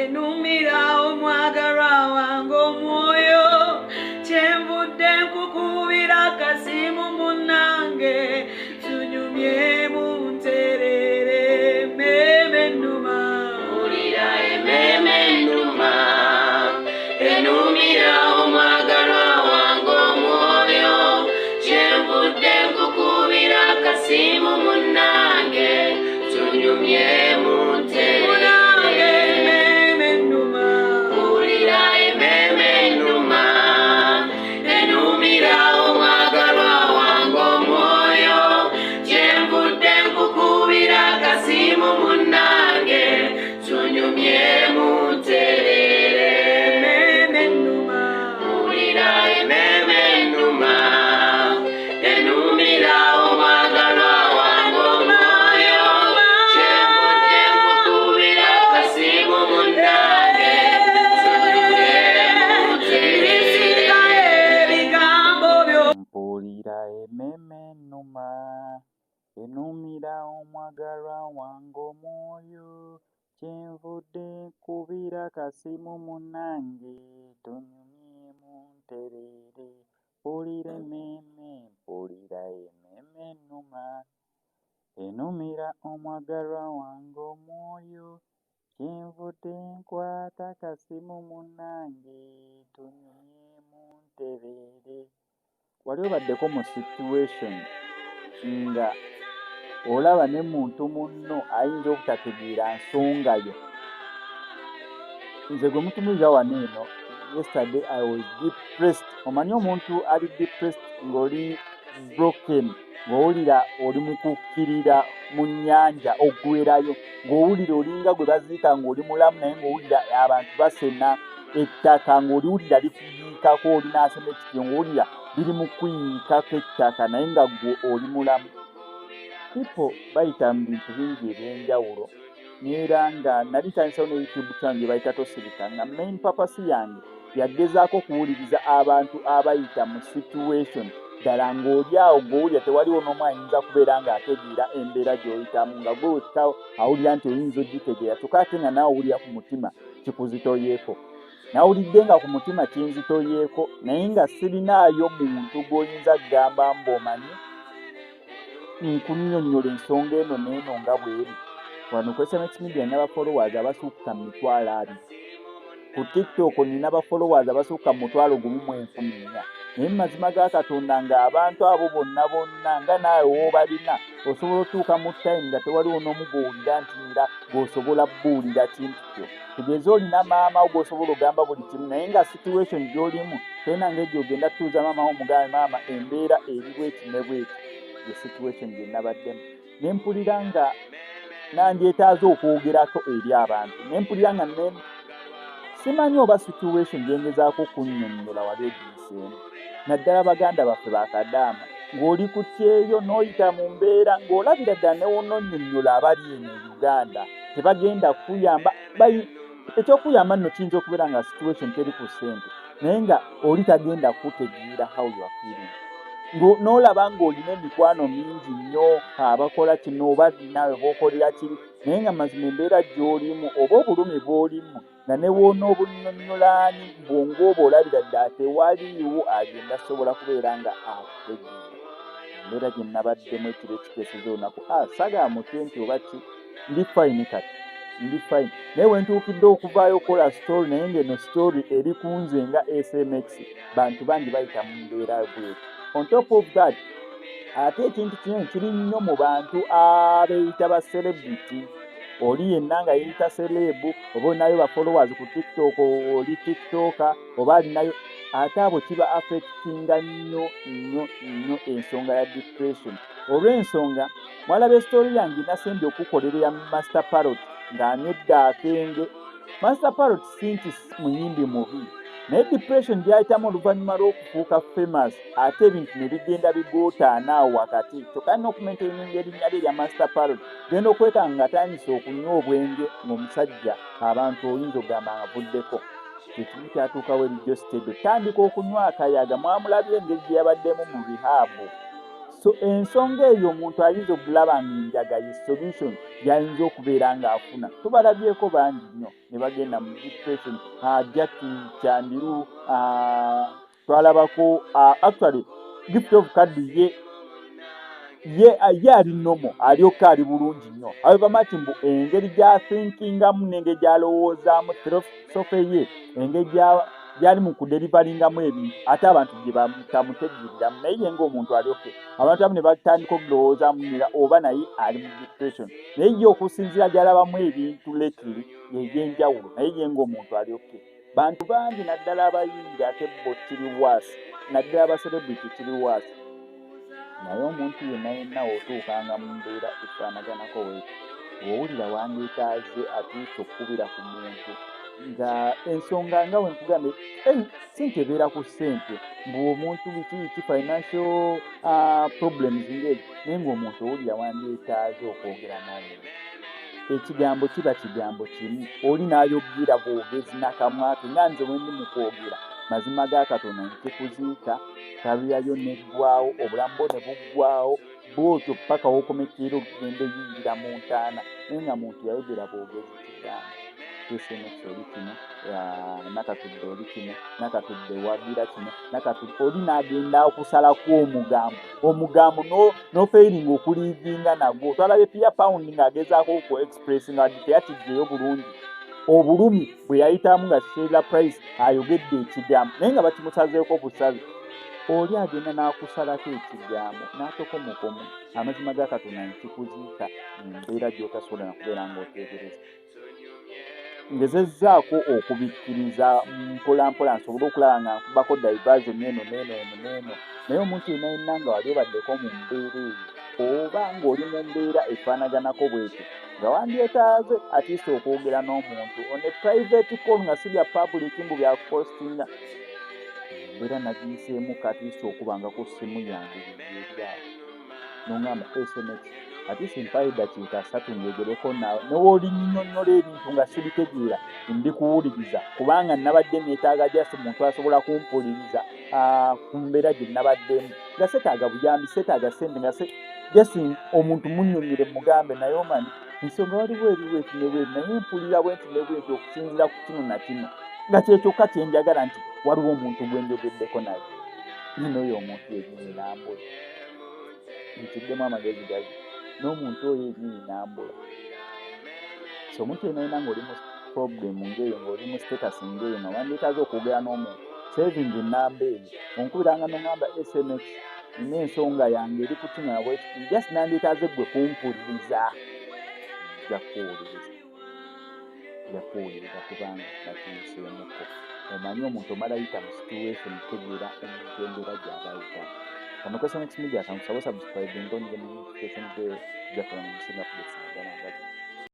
enumira omwagalwa wange omwoyo kyenvudde nkukubira kasimu munnange tunyumye mu nterere emmeeme nnuma mpulira emmeeme nnuma enumira omwagalwa wange omwoyo kyenvudde nkukubira kasimu munnange tunyumye mu nterere emmeeme nnuma mpulira emmeeme nnuma enumira omwagalwa wange omwoyo kyenvudde nkukubira kasimu munnange tunyumye mu nterere emmeeme nnuma mpulira emmeeme nnuma enumira omwagalwa wange omwoyo kyenvudde nkukubira kasimu munnange tunyumye mu nterere ebigambo byo mpulira emmeeme nnuma enumira omwagalwa wange omwoyo kyenvudde nkubira kasimu munnange tunyumye mu nterere mpulira emmeeme nnuma enumira omwagalwa wange omwoyo kyenvudde nkwata kasimu munnange tunyumye mu nterere. Wali obaddeko mu situation nga olaba ne muntu munno ayinza obutategeera nsonga yo. Nze gwe mutunuulira wano eno, yesterday I was depressed. Omanyi omuntu ali depressed ng'oli broken, ng'owulira oli mu kukkirira mu nnyanja oggwerayo, ng'owulira olinga gwe baziika ng'oli mulamu naye ng'owulira abantu basena ettaka ng'oliwulira likuyiikako, olinaasema ekitiyo ng'owulira biri mu kuyiikako ettaka naye nga ggwe oli mulamu. People bayita mu bintu bingi eby'enjawulo, neera nga nali tandisawo ne YouTube channel bayita Tosirika, nga main purpose yange yagezaako okuwuliriza abantu abayita mu situation ddala ng'oli awo ng'owulira tewaliwo n'omu ayinza kubeera ng'ategeera embeera gy'oyitamu, nga gwe wekka awulira nti oyinza ogitegeera kyokka ate nga naawe owulira ku mutima kikuzitoyeeko. Nawulidde nga ku mutima kinzitoyeeko naye nga sirinaayo muntu gw'oyinza kugamba mb'omanyi nkunnyonnyola ensonga eno n'eno nga bw'eri. Wano ku SMS Media nina followers abasukka mu 2,000. Ku TikTok nina followers abasukka mu 1,400. Naye mu mazima ga Katonda ng'abantu abo bonna nga naawe w'obalina osobola otuuka mu time nga tewaliwo n'omu gw'owulira nti nga gw'osobola buulira kintu kyo. Tegeeza olina maama wo gw'osobola ogamba buli kimu naye nga situation gy'olimu tolina ng'egyo ogenda tutuuza maama wo omugambe maama embeera eri bw'eki ne bw'eki. Ye situation gye nabaddemu. Ne mpulira nga nandyetaaze okwogerako eri abantu. Ne mpulira nga simanyi oba situation gye ngezaako okunnyonnyola wali ogiyiseemu. Naddala baganda baffe bakadaama ng'oli ku kyeyo n'oyita mu mbeera ng'olabira ddala ne wonnonnyonnyola abali eno e Uganda tebagenda kuyamba. Ekyokuyamba nno kiyinza okubeera nga situation teri ku ssente naye nga oli tagenda kutegeera how you are feeling. N'olaba ng'olina emikwano mingi nnyo abakola kino oba naawe b'okolera kiri naye nga mazima embeera gy'olimu oba obulumi bw'olimu nga ne woona obunnyonnyolaani bwongo oba olabira ddala tewaliiwo agenda sobola kubeera nga akutegeera. Embeera gye nabaddemu ekiro ekikeeseza olunaku saga mutwe nti oba ki ndi fine kati ndi fine naye we ntuukidde okuvaayo okukola story naye ng'eno story eri ku nze nga SMX bantu bangi bayita mu mbeera bw'eti. On top of that ate ekintu kinene kiri nnyo mu bantu abeeyita ba celebrity. Oli yenna nga yeeyita celebu oba olinayo ba followers ku TikTok oli TikToker oba alinayo ate abo kiba affectinga nnyo ensonga ya depression. Olw'ensonga mwalaba story yange nasembye okukolera ya Master Parrot ng'anywedde akenge. Master Parrot si nti muyimbi mubi naye depression gyayitamu oluvannyuma lw'okufuuka famous ate ebintu ne bigenda bigootaana awo wakati kyokka n'okumaintaininga erinnya lye erya Master Parrot genda okwekanga nga atandise okunywa obwenge ng'omusajja abantu oyinza okugamba avuddeko. Ekimu kyatuukawo erijjo sitedo tandika okunywa akayaga. Mwamulabye engeri gye yabaddemu mu rehab. so ensonga eyo omuntu ayinza okulaba ng'enjaga ye solution gy'ayinza okubeera ng'afuna. Tubalabyeko bangi nnyo ne bagenda mu depression. Jackie Kyandiru, twalabako actually Gift of Kadu ye ali nomo alyoka ali bulungi nnyo. However much mbu engeri gy'athinkingamu n'engeri gy'alowoozaamu philosophy ye engeri gyali mu kuderivalingamu ebintu ate abantu gye batamutegeereramu naye ye ng'omuntu alyoke abantu abamu ne batandika okulowoozaamu nira oba naye ali mu depression naye ye okusinziira gy'alabamu ebintu lately y'enjawulo naye ye ng'omuntu alyoke. Bantu bangi naddala abayingi ate bo kiri waasi naddala abacelebrity kiri waasi naye omuntu yenna otuukanga mu mbeera efaanaganako weeti owulira wandiikaaze atuuse okukubira ku muntu nga ensonga nga wenkugambe sente ebeera ku ssente mbu omuntu biki financial problems ngeri naye ng'omuntu owulira wandiikaaze okwogera n'omuntu ekigambo kiba kigambo kimu oli n'ayogera bwogezi n'akamwake nga nze wendi mu kwogera mazima ga Katonda nkikuziika kabirayo neggwawo obulamu bwo ne buggwawo bwotyo paka w'okomekerera okugenda eyingira mu ntaana naye nga muntu yayogera bwogezi kigambo tusemekisa oli kino nakatudde oli kino nakatudde wagira kino nakatudde oli n'agenda okusalako omugambo n'ofeiringa okuliivinga nagwo. Twalabye Pia Pound ng'agezaako ku express nga teyakijjeyo bulungi obulumi bwe yayitamu nga Sheila Price ayogedde ekigambo naye nga bakimusazeeko busaze oli agenda n'akusalako ekigambo n'atokomukomu amazima ga Katonda nkikuziika embeera gy'otasobola nakubeera ng'oteebereza. Ngezezzaako okubikkiriza mpolampola nsobole okulaba nga nkubako diversion eno naye omuntu yenna nga wali obaddeko mu mbeera eyo oba ng'oli mu mbeera efaanaganako bwetyo nga wandyetaaze atiisa okwogera n'omuntu on a private call nga si bya public mbu byakupostinga era nagiyiseemu katiisa okubanga ku ssimu yange ebyawo n'oŋŋamba SMS ate simpayo eddakiika 3 njegereko nawe newoolinyonnyola ebintu nga sibitegeera ndikuwuliriza kubanga nabadde neetaaga jasi muntu asobola kumpuliriza ku mbeera gye nabaddemu nga setaaga buyambi setaaga sente nga jasi omuntu munnyonnyole mugambe naye omanyi ensonga waliwo eriwo ekinebweru naye mpulira bwenti nebwenti okusinziira ku kino na kino nga kyekyokka kyenjagala nti waliwo omuntu gwenjogeddeko naye ninoyo omuntu yennyini nambula nkiddemu amagezi gazi n'omuntu oyo yennyini nambula so omuntu yenayina ng'oli mu problem ng'eyo ng'oli mu status ng'eyo nga wandietaaze okwogera n'omuntu saving enamba eyo onkubiranga n'oŋŋamba SMS nina ensonga yange eri ku kino nabwe just nandietaaze gwe kumpuliriza jakuwuliriza kubanga nakiyiseemuko omanyi omuntu omala yita mu situation tegeera omuntu embeera gy'abayitamu. Kano Kwesa Next Media kankusaba subscribe ng'onyige mu notification bell jakola mu musinga kugesagana